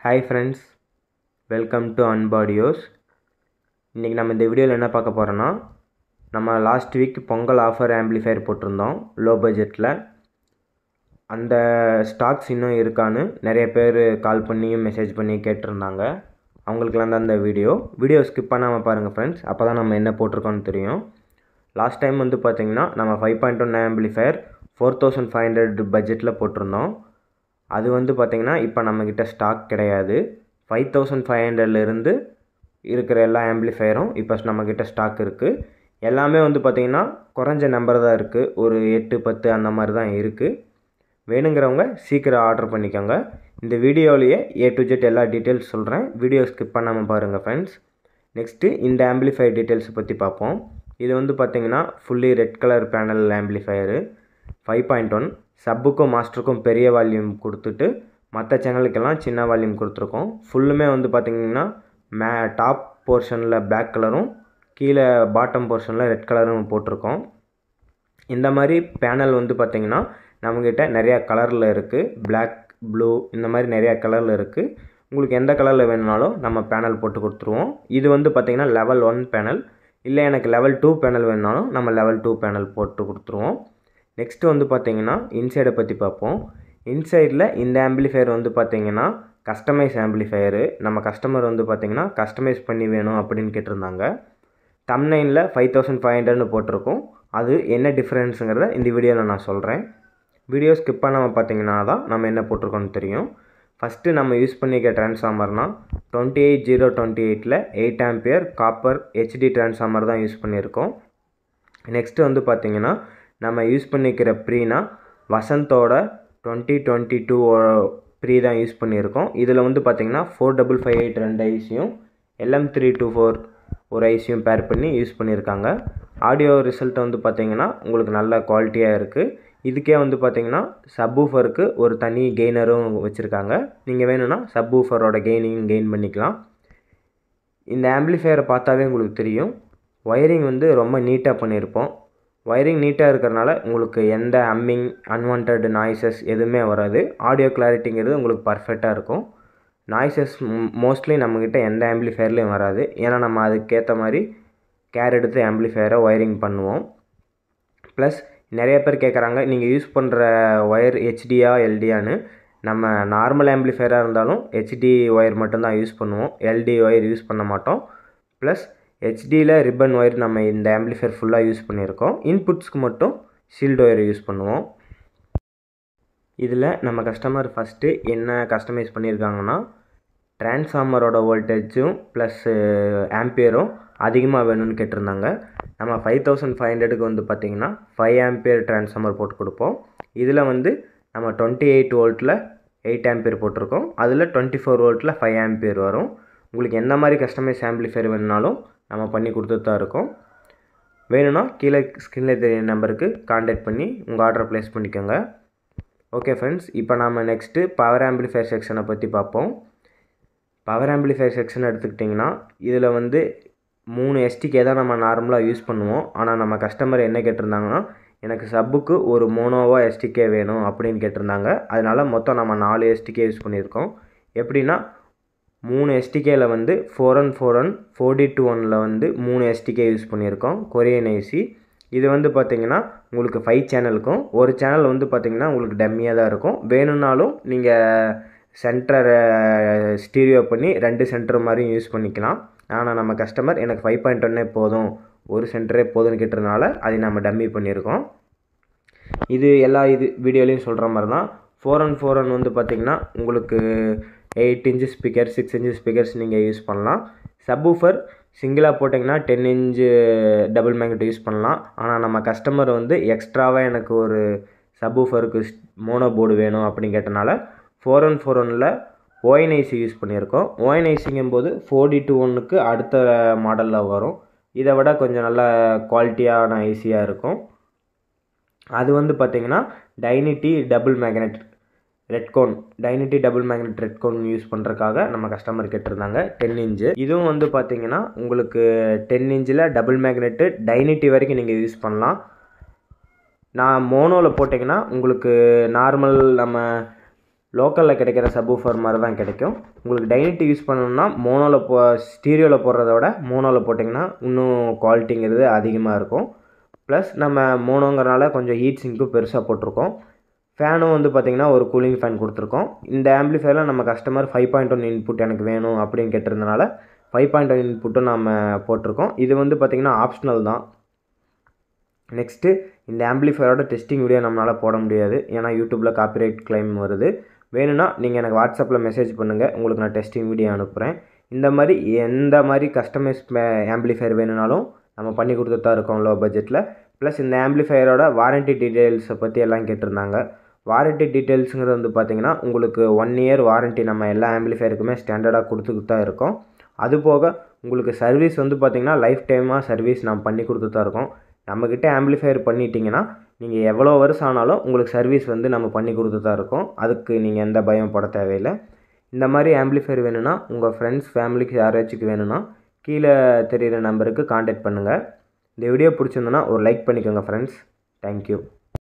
Hi friends, welcome to Unbodios. இன்றைக்கி நம்ம இந்த வீடியோவில் என்ன பார்க்க போகிறோன்னா, நம்ம last week Pongal offer amplifier போட்டிருந்தோம் லோ பட்ஜெட்டில். அந்த ஸ்டாக்ஸ் இன்னும் இருக்கான்னு நிறைய பேர் கால் பண்ணியும் மெசேஜ் பண்ணி கேட்டிருந்தாங்க. அவங்களுக்குலாம் தான் இந்த வீடியோ ஸ்கிப் பண்ணாமல் பாருங்கள் ஃப்ரெண்ட்ஸ், அப்போ தான் நம்ம என்ன போட்டிருக்கோன்னு தெரியும். லாஸ்ட் டைம் வந்து பார்த்திங்கன்னா நம்ம 5.1 ஆம்பிளிஃபையர் 4500 பட்ஜெட்டில் போட்டிருந்தோம். அது வந்து பார்த்திங்கன்னா இப்போ நம்மக்கிட்ட ஸ்டாக் கிடையாது. 5500லேருந்து இருக்கிற எல்லா ஆம்பிளிஃபையரும் இப்போ நம்மக்கிட்ட ஸ்டாக் இருக்குது. எல்லாமே வந்து பார்த்திங்கன்னா குறைஞ்ச நம்பர் தான் இருக்குது, ஒரு 8-10 அந்த மாதிரி தான் இருக்குது. வேணுங்கிறவங்க சீக்கிரம் ஆர்டர் பண்ணிக்கோங்க. இந்த வீடியோவிலேயே A to Z எல்லா டீட்டெயில்ஸ் சொல்கிறேன், வீடியோ ஸ்கிப் பண்ணாமல் பாருங்கள் ஃப்ரெண்ட்ஸ். நெக்ஸ்ட்டு இந்த ஆம்பிளிஃபையர் டீட்டெயில்ஸை பற்றி பார்ப்போம். இது வந்து பார்த்திங்கன்னா fully red colour panel amplifier 5.1. சப்புக்கும் மாஸ்டருக்கும் பெரிய வால்யூம் கொடுத்துட்டு மற்ற சேனலுக்கெல்லாம் சின்ன வால்யூம் கொடுத்துருக்கோம். ஃபுல்லுமே வந்து பார்த்திங்கன்னா டாப் போர்ஷனில் பிளாக் கலரும் கீழே பாட்டம் போர்ஷனில் ரெட் கலரும் போட்டிருக்கோம். இந்த மாதிரி பேனல் வந்து பார்த்திங்கன்னா நம்மக்கிட்ட நிறையா கலரில் இருக்குது, பிளாக், ப்ளூ, இந்த மாதிரி நிறையா கலரில் இருக்குது. உங்களுக்கு எந்த கலரில் வேணுனாலும் நம்ம பேனல் போட்டு கொடுத்துருவோம். இது வந்து பார்த்திங்கன்னா லெவல் 1 பேனல். இல்லை எனக்கு லெவல் 2 பேனல் வேணுனாலும் நம்ம லெவல் 2 பேனல் போட்டு கொடுத்துருவோம். நெக்ஸ்ட்டு வந்து பார்த்திங்கன்னா இன்சைடை பற்றி பார்ப்போம். இன்சைடில் இந்த ஆம்பிளிஃபையர் வந்து பார்த்திங்கன்னா கஸ்டமைஸ் ஆம்பிளிஃபையரு. நம்ம கஸ்டமர் வந்து பார்த்திங்கன்னா கஸ்டமைஸ் பண்ணி வேணும் அப்படின்னு கேட்டிருந்தாங்க. தம்ப்நெயிலில் 5500ன்னு போட்டிருக்கோம். அது என்ன டிஃப்ரென்ஸுங்கிறத இந்த வீடியோவில் நான் சொல்கிறேன். வீடியோ ஸ்கிப் பண்ணாமல் பார்த்திங்கன்னா தான் நம்ம என்ன போட்டிருக்கோன்னு தெரியும். ஃபஸ்ட்டு நம்ம யூஸ் பண்ணிக்க ட்ரான்ஸ்ஃபார்மர்னால் 28028ல் 8 ஆம்பியர் காப்பர் HD ட்ரான்ஸ்ஃபார்மர் தான் யூஸ் பண்ணியிருக்கோம். நெக்ஸ்ட்டு வந்து பார்த்திங்கன்னா நம்ம யூஸ் பண்ணிக்கிற ப்ரீனா வசந்தோட 2022 ப்ரீ தான் யூஸ் பண்ணியிருக்கோம். இதில் வந்து பார்த்திங்கன்னா 4558 2 ஐசியும் LM324 ஒரு ஐசியும் பேர் பண்ணி யூஸ் பண்ணியிருக்காங்க. ஆடியோ ரிசல்ட் வந்து பார்த்திங்கன்னா உங்களுக்கு நல்ல குவாலிட்டியாக இருக்குது. இதுக்கே வந்து பார்த்திங்கன்னா சப்வூஃபருக்கு ஒரு தனி கெய்னரும் வச்சுருக்காங்க. நீங்கள் வேணும்னா சப்வூஃபரோட கெயின் பண்ணிக்கலாம். இந்த ஆம்பிளிஃபையரை பார்த்தாவே உங்களுக்கு தெரியும், ஒயரிங் வந்து ரொம்ப நீட்டாக பண்ணியிருப்போம். ஒயரிங் நீட்டாக இருக்கிறனால உங்களுக்கு எந்த அம்மிங், அன்வான்ட் நாய்ஸஸ் எதுவுமே வராது. ஆடியோ கிளாரிட்டிங்கிறது உங்களுக்கு பர்ஃபெக்டாக இருக்கும். நாய்ஸஸ் மோஸ்ட்லி நம்மக்கிட்ட எந்த ஆம்பிளிஃபையர்லேயும் வராது. ஏன்னா நம்ம அதுக்கேற்ற மாதிரி கேர் எடுத்து ஆம்பிளிஃபையரை ஒயரிங் பண்ணுவோம். ப்ளஸ் நிறைய பேர் கேட்குறாங்க, நீங்கள் யூஸ் பண்ணுற ஒயர் HDயா LDயான்னு. நம்ம நார்மல் ஆம்பிளிஃபையராக இருந்தாலும் HD ஒயர் மட்டும்தான் யூஸ் பண்ணுவோம், LD ஒயர் யூஸ் பண்ண மாட்டோம். ப்ளஸ் HDயில் ரிப்பன் ஒயர் நம்ம இந்த ஆம்பிளிஃபையர் ஃபுல்லாக யூஸ் பண்ணியிருக்கோம். இன்புட்ஸ்க்கு மட்டும் ஷீல்டு ஒயர் யூஸ் பண்ணுவோம். இதில் நம்ம கஸ்டமர் ஃபஸ்ட்டு என்ன கஸ்டமைஸ் பண்ணியிருக்காங்கன்னா, ட்ரான்ஸ்ஃபார்மரோட வோல்டேஜும் ப்ளஸ் ஆம்பியரும் அதிகமாக வேணும்னு கேட்டிருந்தாங்க. நம்ம 5500க்கு வந்து பார்த்திங்கன்னா 5 ஆம்பியர் ட்ரான்ஸ்ஃபார்மர் போட்டு கொடுப்போம். இதில் வந்து நம்ம 28 வோல்ட்டில் 8 ஆம்பியர் போட்டிருக்கோம். அதில் 24 வோல்ட்டில் 5 ஆம்பியர் வரும். உங்களுக்கு எந்த மாதிரி கஸ்டமைஸ் ஆம்பிளிஃபையர் வேணுனாலும் நம்ம பண்ணி கொடுத்துட்டு தான் இருக்கோம். வேணும்னா கீழே ஸ்க்ரீனில் தெரிய நம்பருக்கு கான்டாக்ட் பண்ணி உங்கள் ஆர்டரை ப்ளேஸ் பண்ணிக்கோங்க. ஓகே ஃப்ரெண்ட்ஸ், இப்போ நம்ம நெக்ஸ்ட்டு பவர் ஆம்பிளிஃபையர் செக்ஷனை பற்றி பார்ப்போம். பவர் ஆம்பிளிஃபையர் செக்ஷன் எடுத்துக்கிட்டிங்கன்னா இதில் வந்து 3 STK தான் நம்ம நார்மலாக யூஸ் பண்ணுவோம். ஆனால் நம்ம கஸ்டமர் என்ன கேட்டிருந்தாங்கன்னா, எனக்கு சப்புக்கு ஒரு மோனோவா STK வேணும் அப்படின்னு கேட்டிருந்தாங்க. அதனால் மொத்தம் நம்ம 4 STK யூஸ் பண்ணியிருக்கோம். எப்படின்னா 3 STKயில் வந்து 4N4N 4D2Nல் வந்து 3 STK யூஸ் பண்ணியிருக்கோம், கொரியன் ஐசி. இது வந்து பார்த்திங்கன்னா உங்களுக்கு 5 சேனலுக்கும் ஒரு சேனல் வந்து பார்த்திங்கன்னா உங்களுக்கு டம்மியாக தான் இருக்கும். வேணும்னாலும் நீங்கள் சென்டரை ஸ்டீரியோ பண்ணி 2 சென்டர் மாதிரியும் யூஸ் பண்ணிக்கலாம். ஆனால் நம்ம கஸ்டமர் எனக்கு 5.1 போதும், ஒரு சென்டரே போதும்னு கேட்டதுனால அதை நம்ம டம்மி பண்ணியிருக்கோம். இது எல்லா வீடியோலையும் சொல்கிற மாதிரி தான். 4N4N வந்து பார்த்திங்கன்னா உங்களுக்கு 8 இன்ச்சு ஸ்பீக்கர், 6 இன்ச்சு ஸ்பீக்கர்ஸ் நீங்கள் யூஸ் பண்ணலாம். சப்வூஃபர் சிங்கிளாக போட்டிங்கன்னா 10 இன்ச்சு டபுள் மேக்னெட் யூஸ் பண்ணலாம். ஆனால் நம்ம கஸ்டமர் வந்து எக்ஸ்ட்ராவாக எனக்கு ஒரு சப்வூஃபருக்கு மோனோ போர்டு வேணும் அப்படின்னு கேட்டனால 4N4Nல் ONIC யூஸ் பண்ணியிருக்கோம். ONICங்கும் போது 4D2Nக்கு அடுத்த மாடலில் வரும். இதை விட கொஞ்சம் நல்ல குவாலிட்டியான ஐசியாக இருக்கும். அது வந்து பார்த்திங்கன்னா டைனிட்டி டபுள் மேக்னெட் ரெட்கோன் யூஸ் பண்ணுறதுக்காக நம்ம கஸ்டமர் கேட்டிருந்தாங்க 10 இன்ச்சு. இதுவும் வந்து பார்த்திங்கன்னா உங்களுக்கு 10 இன்ச்சில் டபுள் மேக்னெட்டு டைனிட்டி வரைக்கும் நீங்கள் யூஸ் பண்ணலாம். நான் மோனோவில் போட்டிங்கன்னா உங்களுக்கு நார்மல் நம்ம லோக்கலில் கிடைக்கிற சப்வூஃபர் மாதிரி தான் கிடைக்கும். உங்களுக்கு டைனிட்டி யூஸ் பண்ணணும்னா ஸ்டீரியோவில் போடுறத விட மோனோவில் போட்டிங்கன்னா இன்னும் குவாலிட்டிங்கிறது அதிகமாக இருக்கும். ப்ளஸ் நம்ம மோனோங்கிறனால கொஞ்சம் ஹீட் சிங்க்கும் பெருசாக போட்டிருக்கோம். ஃபேனும் வந்து பார்த்திங்கன்னா ஒரு கூலிங் ஃபேன் கொடுத்துருக்கோம். இந்த ஆம்பிளிஃபையரில் நம்ம கஸ்டமர் 5.1 இன்புட் எனக்கு வேணும் அப்படின்னு கேட்டிருந்தனால 5.1 இன்புட்டும் நம்ம போட்டிருக்கோம். இது வந்து பார்த்திங்கன்னா ஆப்ஷனல் தான். நெக்ஸ்ட்டு இந்த ஆம்பிளிஃபையரோட டெஸ்டிங் வீடியோ நம்மளால் போட முடியாது, ஏன்னா யூடியூப்பில் காப்பிரைட் கிளைம் வருது. வேணும்னா நீங்கள் எனக்கு வாட்ஸ்அப்பில் மெசேஜ் பண்ணுங்கள், உங்களுக்கு நான் டெஸ்டிங் வீடியோ அனுப்புகிறேன். எந்த மாதிரி கஸ்டமைஸ் ஆம்பிளிஃபையர் வேணும்னாலும் நம்ம பண்ணி கொடுத்துட்டு தான் இருக்கோம் லோ பட்ஜெட்டில். ப்ளஸ் இந்த ஆம்பிளிஃபையரோட வாரண்ட்டி டீட்டெயில்ஸை பற்றி எல்லாம் கேட்டிருந்தாங்க. வாரண்ட்டி டீட்டெயில்ஸுங்கிறது வந்து பார்த்திங்கன்னா உங்களுக்கு 1 இயர் வாரண்ட்டி நம்ம எல்லா ஆம்பிளிஃபையருக்குமே ஸ்டாண்டர்டாக கொடுத்துக்கிட்டு தான் இருக்கோம். அதுபோக உங்களுக்கு சர்வீஸ் வந்து பார்த்திங்கன்னா லைஃப் டைமாக சர்வீஸ் நம்ம பண்ணி கொடுத்துட்டு தான் இருக்கோம். நம்மக்கிட்ட ஆம்பிளிஃபையர் பண்ணிட்டீங்கன்னா நீங்கள் எவ்வளோ வருஷம் ஆனாலும் உங்களுக்கு சர்வீஸ் வந்து நம்ம பண்ணி கொடுத்து தான் இருக்கோம். அதுக்கு நீங்கள் எந்த பயம் பட தேவையில்லை. இந்த மாதிரி ஆம்பிளிஃபையர் வேணும்னா உங்கள் ஃப்ரெண்ட்ஸ் ஃபேமிலிக்கு யாராச்சும் வேணும்னா கீழே தெரிகிற நம்பருக்கு காண்டாக்ட் பண்ணுங்கள். இந்த வீடியோ பிடிச்சிருந்தோன்னா ஒரு லைக் பண்ணிக்கோங்க ஃப்ரெண்ட்ஸ். தேங்க்யூ.